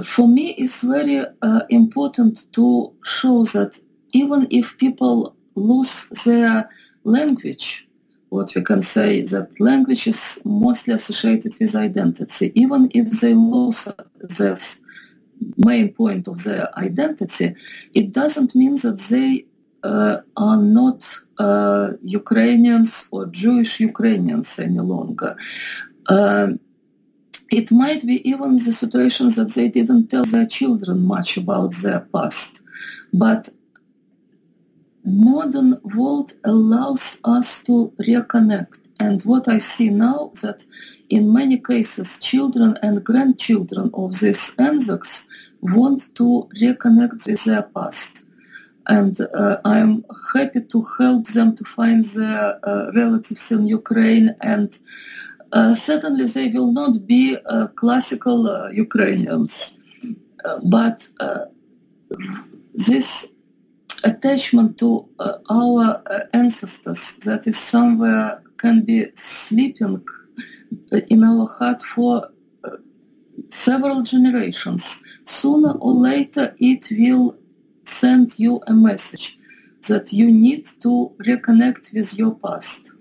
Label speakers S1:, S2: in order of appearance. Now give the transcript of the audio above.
S1: for me, it's very important to show that even if people lose their language, what we can say that language is mostly associated with identity, even if they lose this main point of their identity, it doesn't mean that they are not Ukrainians or Jewish Ukrainians any longer. It might be even the situation that they didn't tell their children much about their past. But modern world allows us to reconnect. And what I see now, that in many cases, children and grandchildren of these Anzacs want to reconnect with their past. And I'm happy to help them to find their relatives in Ukraine. And certainly they will not be classical Ukrainians. But this attachment to our ancestors that is somewhere can be sleeping in our heart for several generations. Sooner or later it will send you a message that you need to reconnect with your past.